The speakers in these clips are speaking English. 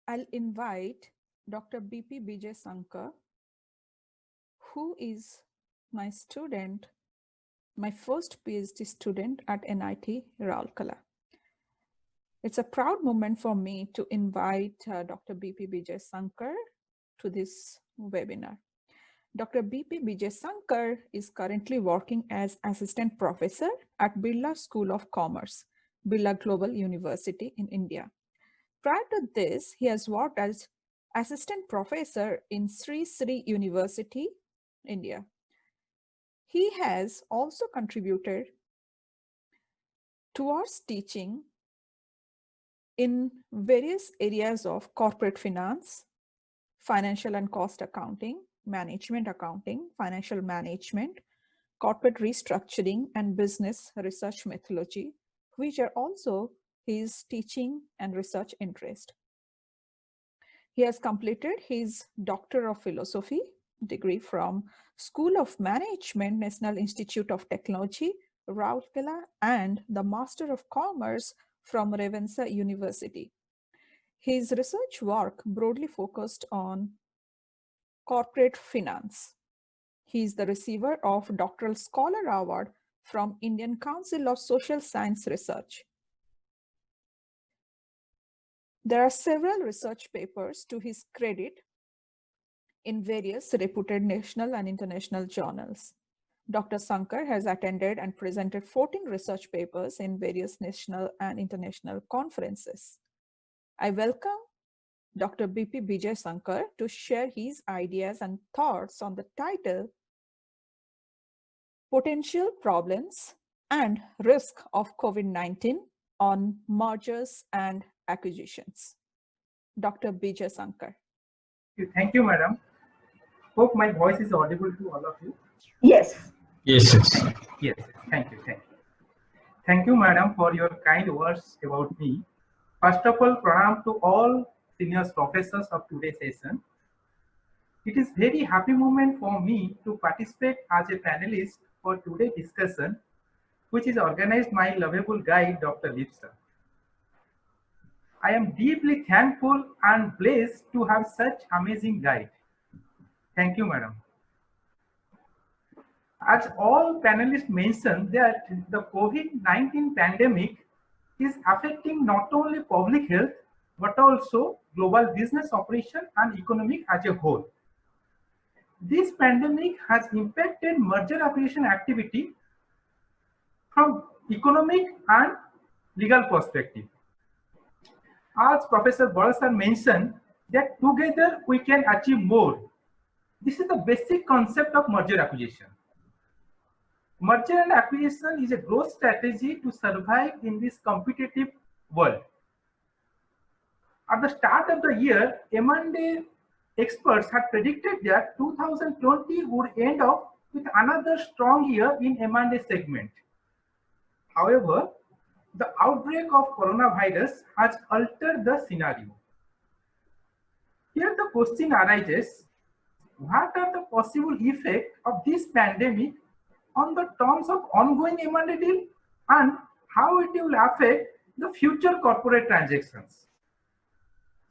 I'll invite Dr. BP Bijay Sankar, who is my student, my first PhD student at NIT Raulkala. It's a proud moment for me to invite Dr. BP Bijay Sankar to this webinar. Dr. BP Bijay Sankar is currently working as assistant professor at Birla School of Commerce, Birla Global University in India. Prior to this, he has worked as assistant professor in Sri Sri University, India. He has also contributed towards teaching in various areas of corporate finance, financial and cost accounting, management accounting, financial management, corporate restructuring, and business research methodology, which are also his teaching and research interest. He has completed his Doctor of Philosophy degree from School of Management, National Institute of Technology, Rourkela, and the Master of Commerce from Ravensa University. His research work broadly focused on corporate finance. He is the receiver of Doctoral Scholar Award from Indian Council of Social Science Research. There are several research papers to his credit in various reputed national and international journals. Dr. Sankar has attended and presented 14 research papers in various national and international conferences. I welcome Dr. BP Bijay Sankar to share his ideas and thoughts on the title, Potential Problems and Risk of COVID-19 on Mergers and Acquisitions. Dr. Bijay Sankar. Thank you, madam. Hope my voice is audible to all of you. Yes. Yes, yes. Yes, thank you. Thank you, madam, for your kind words about me. First of all, pranam to all senior professors of today's session. It is very happy moment for me to participate as a panelist for today's discussion, which is organized my lovable guide, Dr. Lipsa. I am deeply thankful and blessed to have such amazing guide. Thank you, madam. As all panelists mentioned that the COVID-19 pandemic is affecting not only public health, but also global business operation and economic as a whole. This pandemic has impacted merger acquisition activity from economic and legal perspective. As Professor Balasan mentioned, that together we can achieve more. This is the basic concept of merger acquisition. Merger and acquisition is a growth strategy to survive in this competitive world. At the start of the year, M&A experts had predicted that 2020 would end up with another strong year in M&A segment. However, the outbreak of coronavirus has altered the scenario. Here the question arises, what are the possible effects of this pandemic on the terms of ongoing M&A deal and how it will affect the future corporate transactions?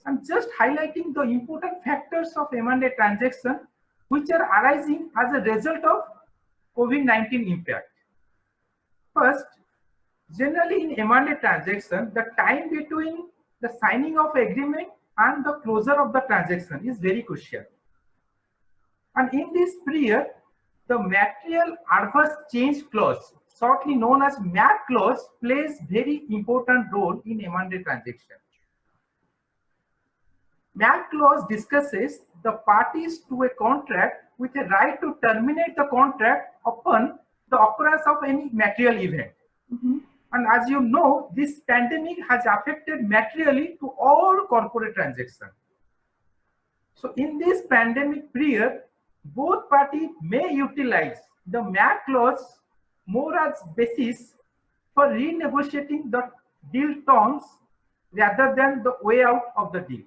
I'm just highlighting the important factors of M&A transaction which are arising as a result of COVID-19 impact. First, generally in M&A transaction, the time between the signing of agreement and the closure of the transaction is very crucial. And in this period, the material adverse change clause, shortly known as MAC clause, plays very important role in M&A transaction. MAC clause discusses the parties to a contract with a right to terminate the contract upon the occurrence of any material event. And as you know, this pandemic has affected materially to all corporate transactions. So in this pandemic period, both parties may utilize the MAC clause more as basis for renegotiating the deal terms rather than the way out of the deal.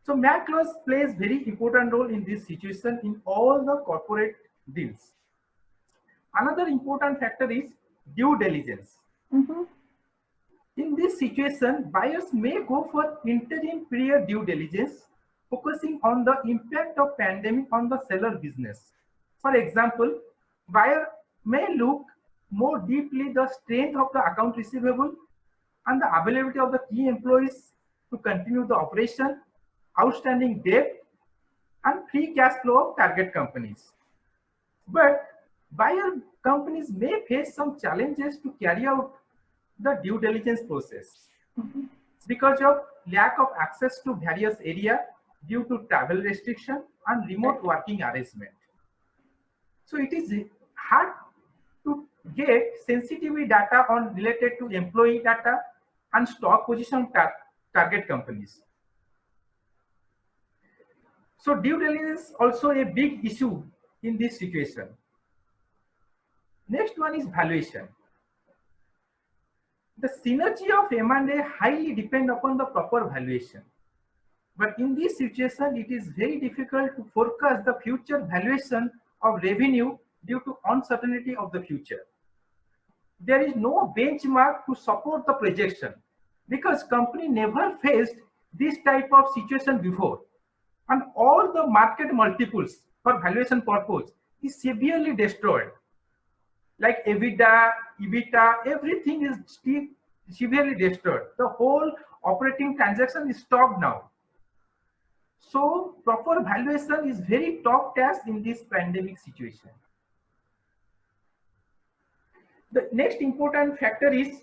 So MAC clause plays very important role in this situation in all the corporate deals. Another important factor is due diligence. In this situation, buyers may go for interim period due diligence, focusing on the impact of pandemic on the seller business. For example, buyer may look more deeply the strength of the account receivable and the availability of the key employees to continue the operation, outstanding debt, and free cash flow of target companies. But buyer companies may face some challenges to carry out the due diligence process because of lack of access to various areas due to travel restriction and remote working arrangement. So it is hard to get sensitivity data on related to employee data and stock position target companies. So due diligence also a big issue in this situation. Next one is valuation. The synergy of M&A highly depend upon the proper valuation. But in this situation, it is very difficult to forecast the future valuation of revenue due to uncertainty of the future. There is no benchmark to support the projection because company never faced this type of situation before. And all the market multiples for valuation purpose is severely destroyed. Like EBITDA, everything is still severely destroyed. The whole operating transaction is stopped now. So proper valuation is very top task in this pandemic situation. The next important factor is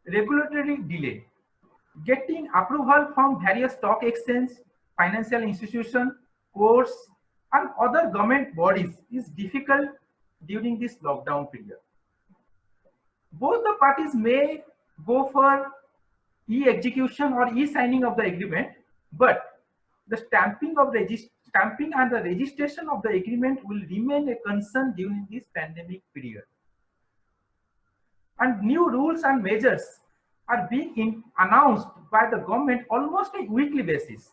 regulatory delay. Getting approval from various stock exchange, financial institution, courts, and other government bodies is difficult during this lockdown period. Both the parties may go for e-execution or e-signing of the agreement, but the stamping and the registration of the agreement will remain a concern during this pandemic period. And new rules and measures are being announced by the government almost a weekly basis.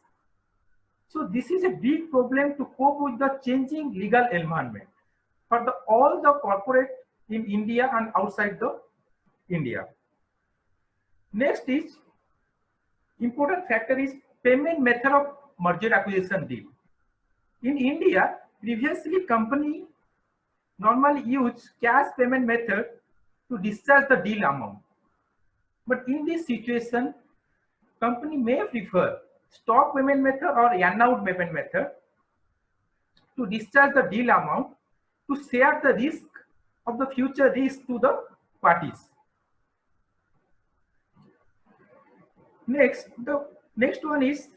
So this is a big problem to cope with the changing legal environment for all the corporate in India and outside the India. Next is important factor is payment method of merger acquisition deal. In India, previously company normally used cash payment method to discharge the deal amount. But in this situation, company may prefer stock payment method or earn-out payment method to discharge the deal amount to share the risk of the future risk to the parties. The next one is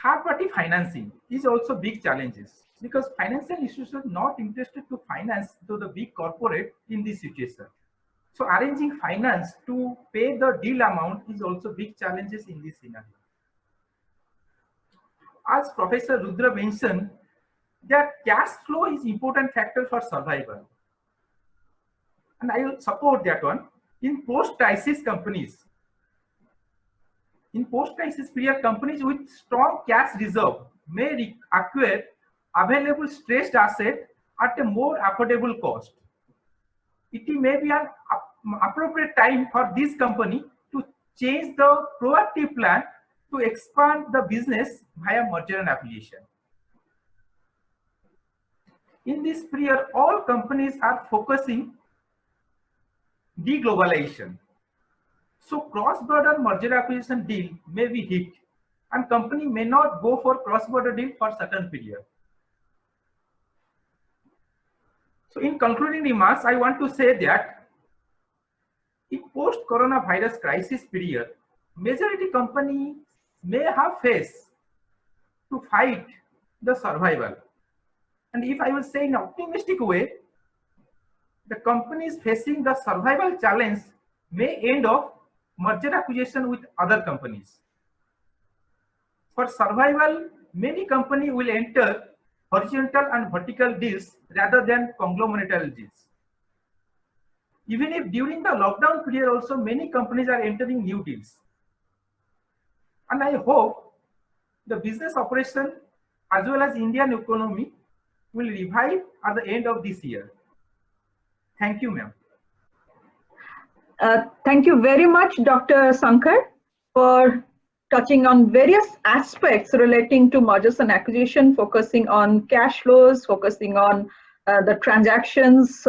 third-party financing is also big challenges because financial institutions are not interested to finance to the big corporate in this situation. So arranging finance to pay the deal amount is also big challenges in this scenario. As Professor Rudra mentioned, that cash flow is important factor for survival. And I will support that one. In post-crisis companies, in post-crisis period, companies with strong cash reserve may acquire available stressed asset at a more affordable cost. It may be an appropriate time for this company to change the proactive plan to expand the business via merger and acquisition. In this period, all companies are focusing deglobalization. So cross-border merger acquisition deal may be hit and company may not go for cross-border deal for certain period. So in concluding remarks, I want to say that in post-coronavirus crisis period, majority companies may have faced to fight the survival. And if I will say in an optimistic way, the companies facing the survival challenge may end up merger acquisition with other companies. For survival, many companies will enter horizontal and vertical deals rather than conglomeratal deals. Even if during the lockdown period also many companies are entering new deals. And I hope the business operation as well as Indian economy will revive at the end of this year. Thank you, ma'am. Thank you very much, Dr. Sankar, for touching on various aspects relating to mergers and acquisition, focusing on cash flows, focusing on the transactions,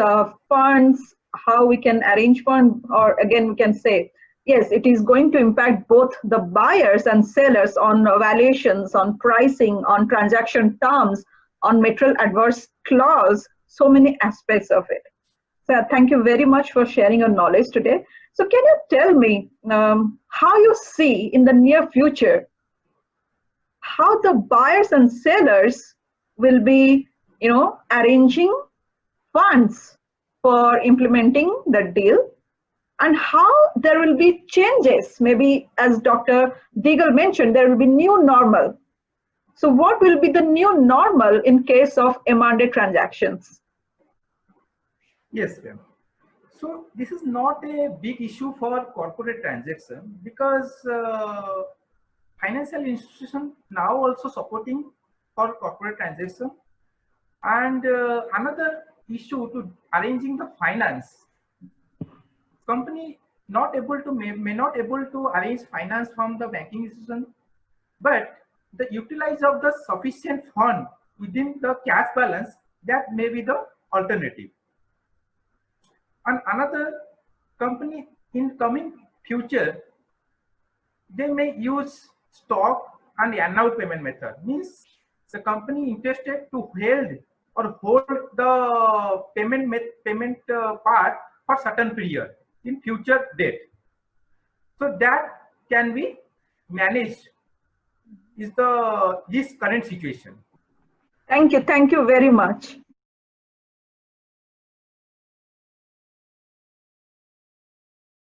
funds, how we can arrange fund, or again, we can say, yes, it is going to impact both the buyers and sellers on valuations, on pricing, on transaction terms, on material adverse clause, so many aspects of it. So thank you very much for sharing your knowledge today. So can you tell me how you see in the near future how the buyers and sellers will be, arranging funds for implementing the deal, and how there will be changes? Maybe as Dr. Deagle mentioned, there will be new normal. So what will be the new normal in case of M&A transactions? Yes, ma'am. So this is not a big issue for corporate transaction because financial institutions now also supporting for corporate transaction. And another issue to arranging the finance. Company not able to may not able to arrange finance from the banking institution, but the utilize of the sufficient fund within the cash balance, that may be the alternative. And another company in coming future, they may use stock and earn-out payment method. Means the company interested to hold the payment part for certain period in future date. So that can be managed is this current situation. Thank you very much.